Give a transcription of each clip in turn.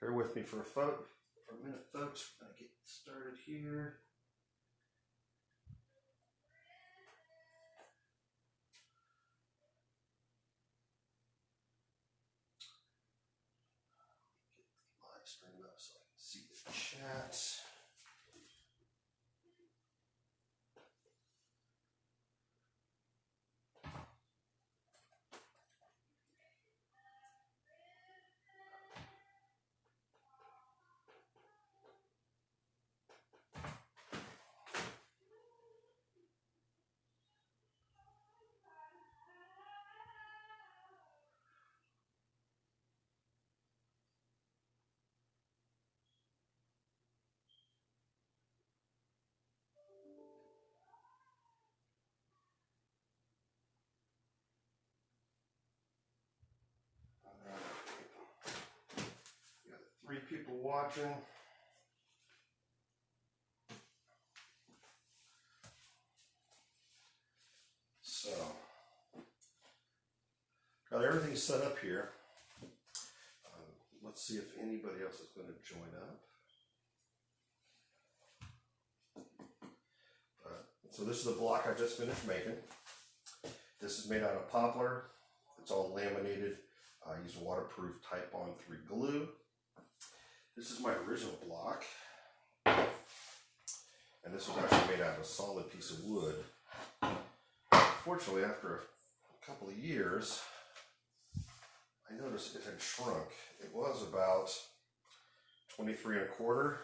Bear with me for a minute, folks. We're gonna get started here. Get the live stream up so I can see the chat. We got 3 people watching. So, got everything set up here. Let's see if anybody else is going to join up. So this is the block I just finished making. This is made out of poplar. It's all laminated. I use waterproof Type Bond 3 glue. This is my original block. And this was actually made out of a solid piece of wood. Fortunately, after a couple of years, I noticed it had shrunk. It was about 23 1/4.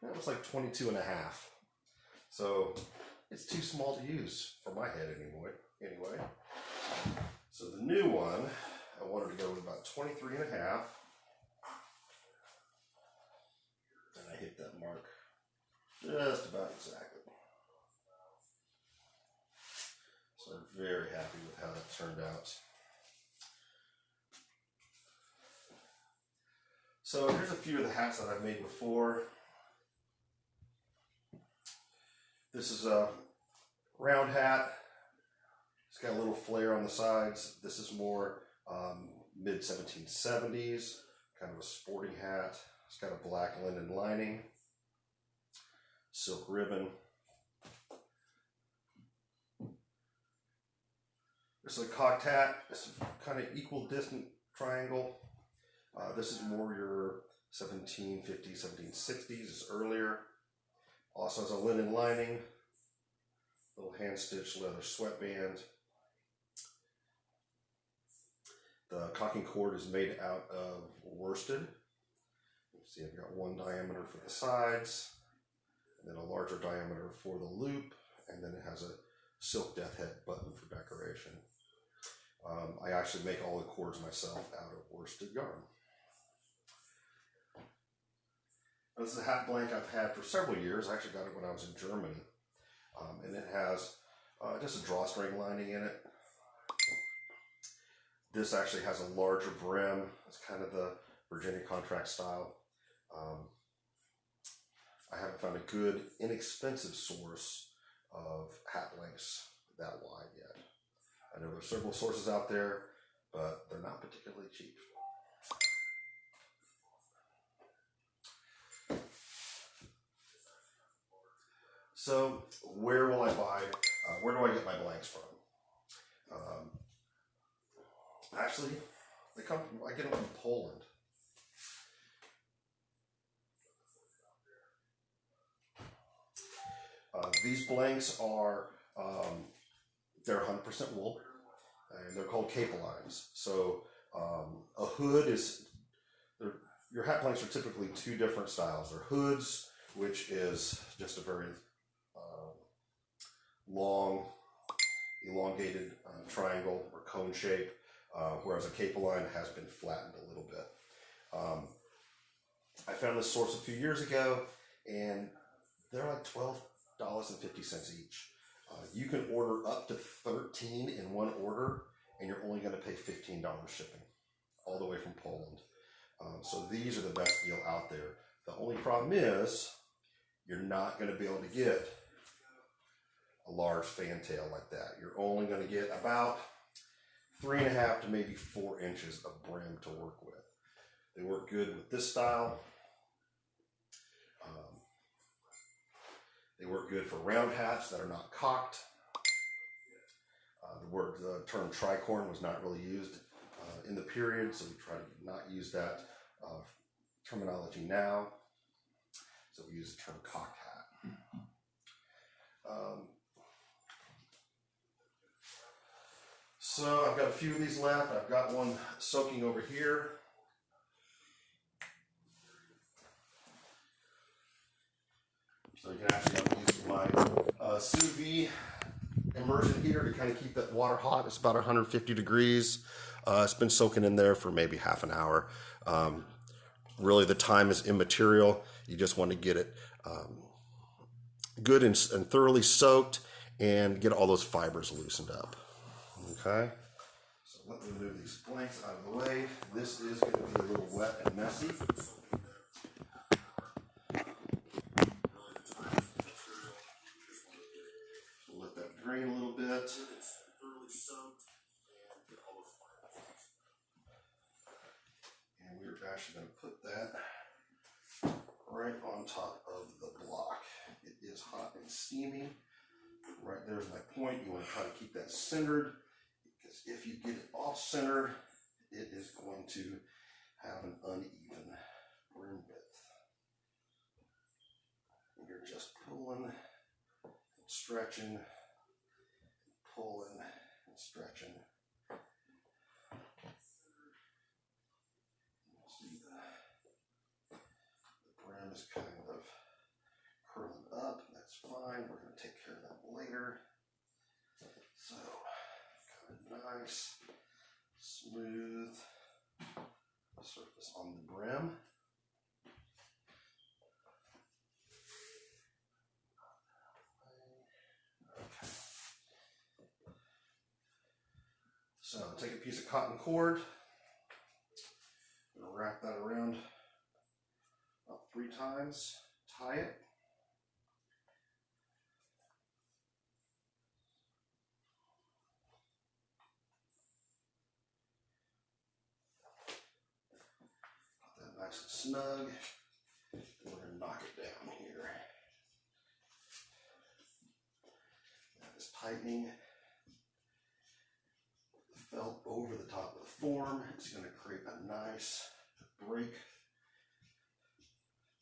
That was like 22 1/2. So it's too small to use for my head anyway. So the new one, I wanted to go with about 23 1/2. And I hit that mark just about exactly. So I'm very happy with how that turned out. So here's a few of the hats that I've made before. This is a round hat. It's got a little flare on the sides. This is more mid-1770s, kind of a sporting hat. It's got a black linen lining, silk ribbon. This is a cocked hat. It's kind of equal distant triangle. This is more your 1750s, 1760s. It's earlier. Also has a linen lining, little hand-stitched leather sweatband. The cocking cord is made out of worsted. See, I've got one diameter for the sides, and then a larger diameter for the loop, and then it has a silk death head button for decoration. I actually make all the cords myself out of worsted yarn. This is a hat blank I've had for several years. I actually got it when I was in Germany. And it has just a drawstring lining in it. This actually has a larger brim. It's kind of the Virginia contract style. I haven't found a good, inexpensive source of hat blanks that wide yet. I know there's several sources out there, but they're not particularly cheap. So where will I buy, where do I get my blanks from? Actually, I get them from Poland. These blanks are, they're 100% wool, and they're called Capelines. So a hood is, your hat blanks are typically 2 different styles. They're hoods, which is just a very long, elongated triangle or cone shape, whereas a Capeline has been flattened a little bit. I found this source a few years ago, and they're like $12.50 each. You can order up to 13 in one order, and you're only going to pay $15 shipping, all the way from Poland. So these are the best deal out there. The only problem is, you're not going to be able to get a large fantail like that. You're only going to get about 3.5 to maybe 4 inches of brim to work with. They work good with this style. They work good for round hats that are not cocked. The term tricorn was not really used in the period, so we try to not use that terminology now. So we use the term cocked hat. So I've got a few of these left. I've got one soaking over here. So you can actually use my sous vide immersion heater to kind of keep that water hot. It's about 150 degrees. It's been soaking in there for maybe half an hour. Really, the time is immaterial. You just want to get it good and thoroughly soaked and get all those fibers loosened up. Okay, so let me move these blanks out of the way. This is going to be a little wet and messy. Let that drain a little bit. And we're actually going to put that right on top of the block. It is hot and steamy. Right there's my point. You want to try to keep that centered, because if you get it off center, it is going to have an uneven brim width. And you're just pulling and stretching, pulling and stretching. See the brim is kind of curling up. That's fine. We're going to take care of that later. So, kind of nice, smooth surface on the brim. Okay. So, take a piece of cotton cord. I'm going to wrap that around about 3 times, tie it. Nice and snug. We're going to knock it down here. That is tightening the felt over the top of the form. It's going to create a nice break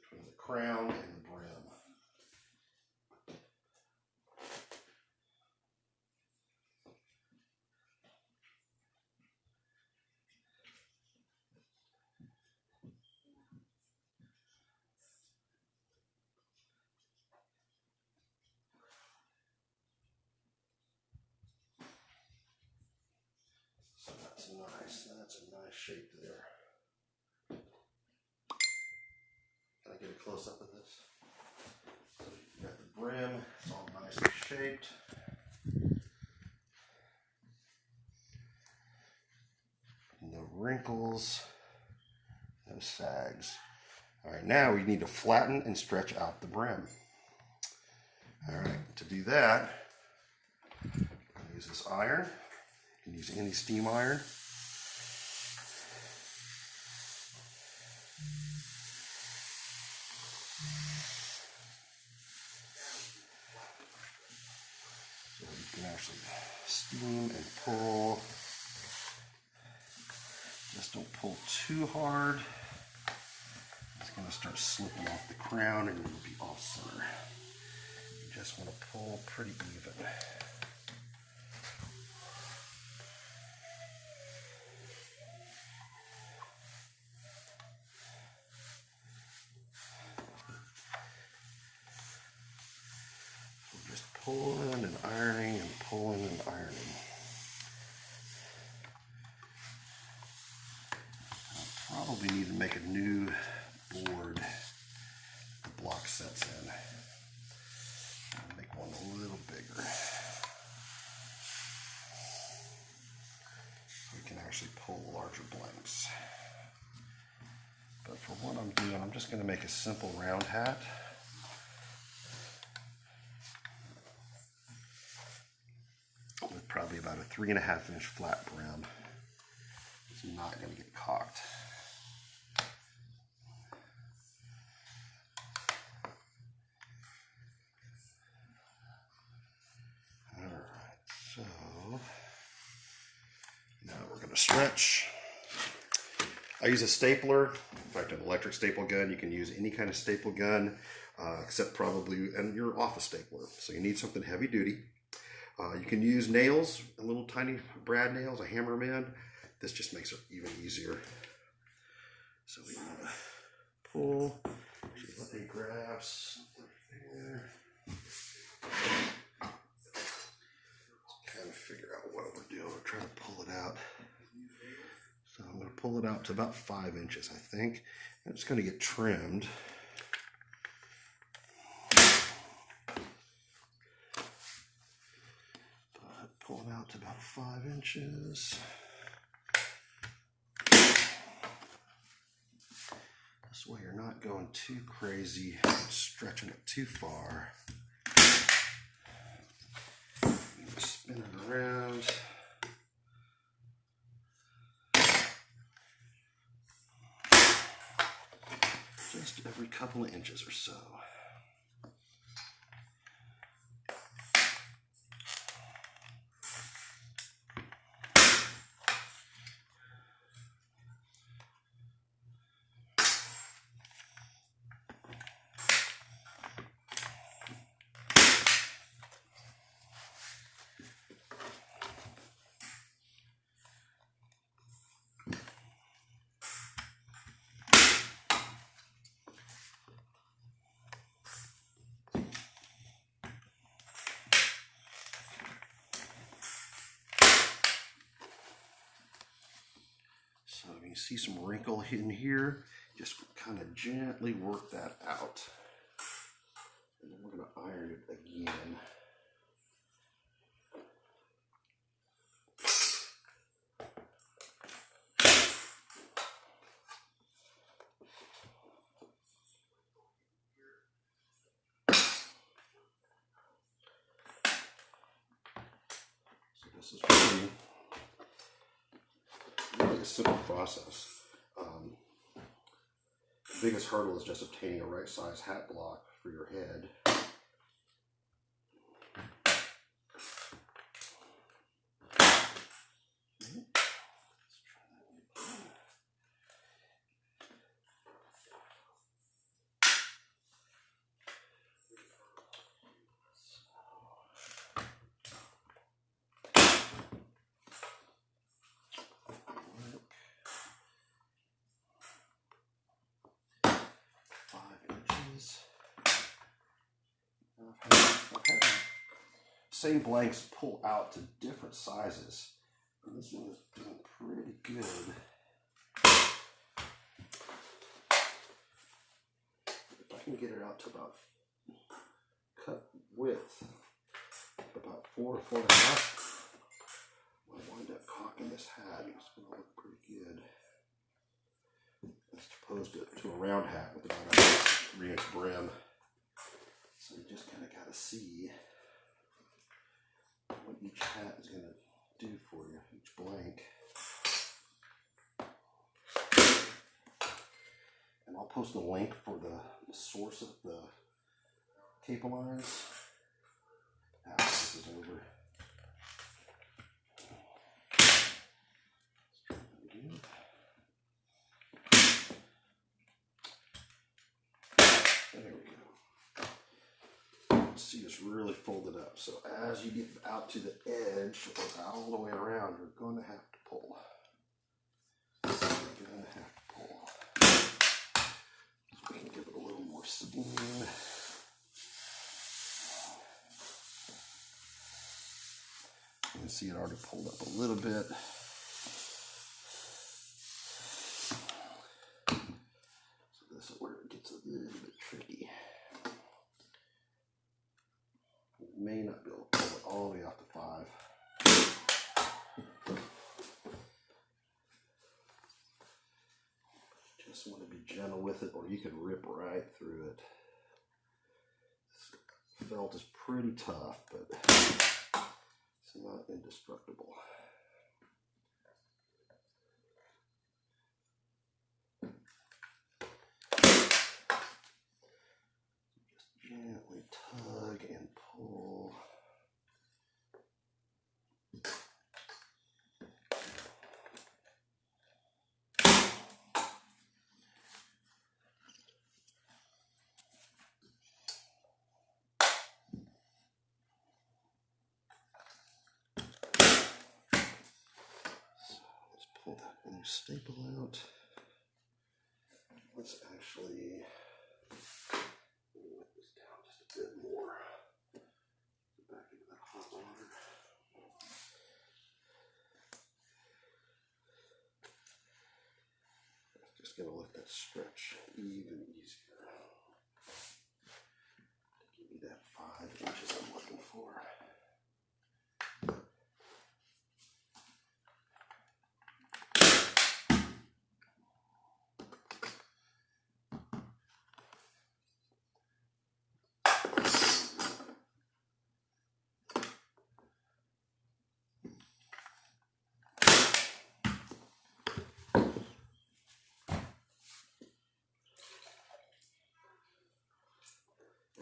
between the crown and the brim. So that's nice. That's a nice shape there. Can I get a close up of this? So you got the brim, it's all nicely shaped. No wrinkles, no sags. All right, now we need to flatten and stretch out the brim. All right, to do that, I'm going to use this iron. You can use any steam iron. So you can actually steam and pull. Just don't pull too hard. It's going to start slipping off the crown and it'll be off center. You just want to pull pretty even. Pulling and ironing and pulling and ironing. I'll probably need to make a new board the block sets in. I'll make one a little bigger. So we can actually pull larger blanks. But for what I'm doing, I'm just going to make a simple round hat. With probably about a 3.5-inch flat brim. It's not going to get cocked. Alright, so now we're going to stretch. I use a stapler, in fact an electric staple gun. You can use any kind of staple gun except probably, and your office stapler. So you need something heavy duty. You can use nails, little tiny brad nails, a Hammerman. This just makes it even easier. So we want to pull. Let me grab something there. Kind of figure out what we're doing. We're trying to pull it out. So I'm going to pull it out to about 5 inches, I think. And it's going to get trimmed. But pull it out to about 5 inches. This way you're not going too crazy and stretching it too far. Spin it around. Just every couple of inches or so. So you see some wrinkle in here, just kind of gently work that out. And then we're going to iron it again. So this is really a simple process. The biggest hurdle is just obtaining a right size hat block for your head. Same blanks pull out to different sizes. And this one is doing pretty good. If I can get it out to about cut width, about 4 to 4.5, I'll wind up cocking this hat. It's going to look pretty good. As opposed to a round hat with about a 3-inch brim. So you just kind of got to see what each hat is going to do for you, each blank. And I'll post a link for the source of the cape lines after this is over. There we go. See, it's really folded up. So as you get out to the edge or all the way around, you're going to have to pull. You're going to have to pull. So we can give it a little more steam. You can see it already pulled up a little bit. So this is where it gets a little bit tricky. May not be able to pull it all the way out to 5. Just want to be gentle with it, or you can rip right through it. This felt is pretty tough, but It's not indestructible. Just gently tug and pull. Pull that new staple out. Let's actually wet this down just a bit more. Get back into that hot water. Just gonna let that stretch even easier. Give me that 5 inches I'm looking for.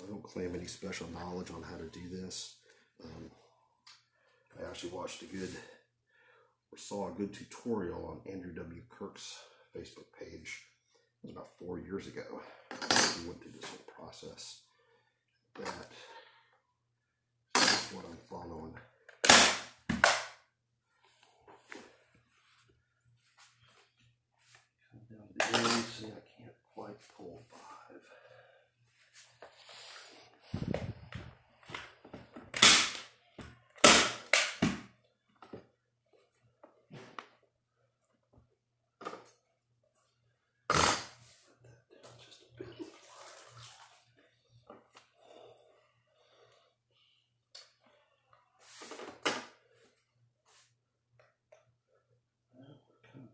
I don't claim any special knowledge on how to do this. I actually watched saw a good tutorial on Andrew W. Kirk's Facebook page. It was about 4 years ago. He went through this whole process. That's what I'm following. Come down to the end, see I can't quite pull 5.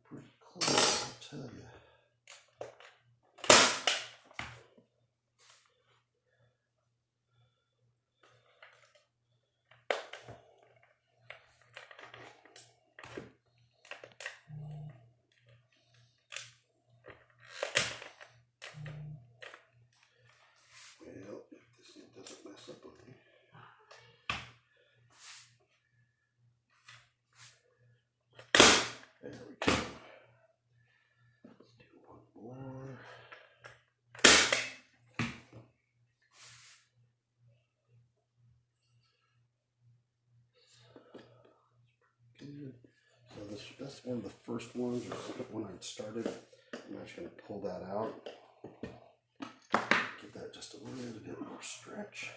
Pretty close, I'll tell you. Well, if this thing doesn't mess up on me. There we go. Let's do one more. Good. So that's one of the first ones, or when I started. I'm actually going to pull that out. Give that just a little bit more stretch.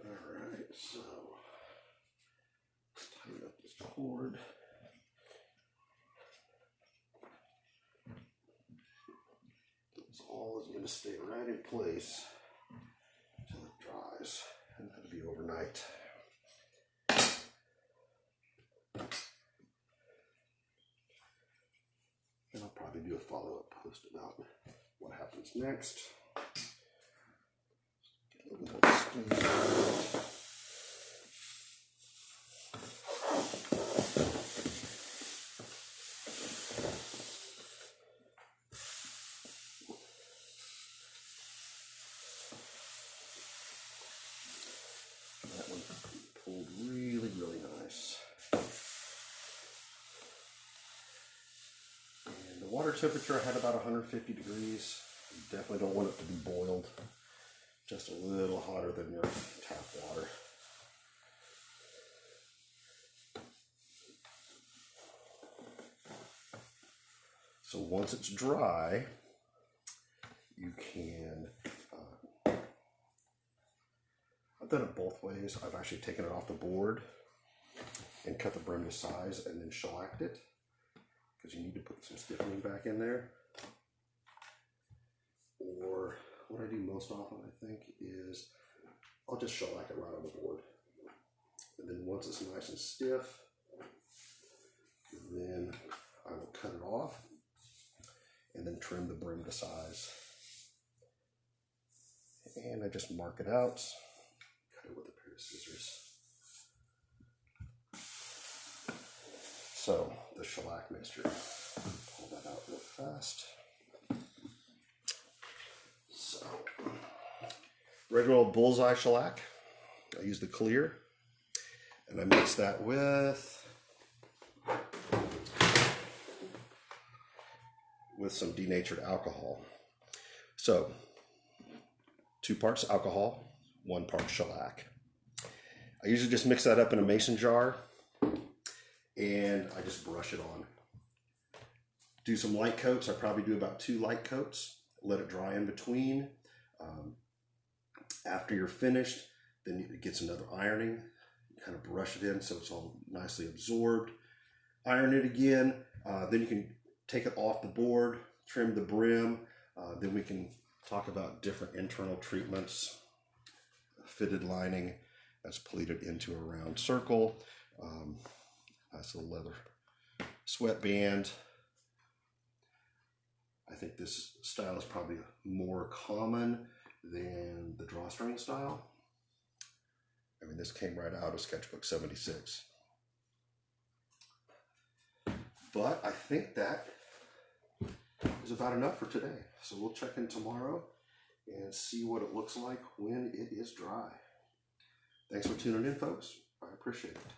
Alright, so let's tighten up this cord. This all is going to stay right in place until it dries, and that'll be overnight. And I'll probably do a follow-up post about what happens next. Get a little more steam. That one pulled really, really nice. And the water temperature I had about 150 degrees. You definitely don't want it to be boiled. Just a little hotter than your tap water. So once it's dry, you can, I've done it both ways. I've actually taken it off the board and cut the brim to size and then shellacked it, because you need to put some stiffening back in there. Or what I do most often, I think, is I'll just shellac it right on the board. And then once it's nice and stiff, Then I will cut it off and then trim the brim to size. And I just mark it out, cut it with a pair of scissors. So the shellac mixture, pull that out real fast. So regular old bullseye shellac, I use the clear, and I mix that with some denatured alcohol. So 2 parts alcohol, 1 part shellac. I usually just mix that up in a mason jar and I just brush it on. Do some light coats. I probably do about 2 light coats. Let it dry in between. After you're finished, then it gets another ironing. You kind of brush it in so it's all nicely absorbed. Iron it again. Then you can take it off the board, trim the brim. Then we can talk about different internal treatments. Fitted lining that's pleated into a round circle. Nice little leather sweatband. I think this style is probably more common than the drawstring style. I mean, this came right out of Sketchbook 76. But I think that is about enough for today. So we'll check in tomorrow and see what it looks like when it is dry. Thanks for tuning in, folks. I appreciate it.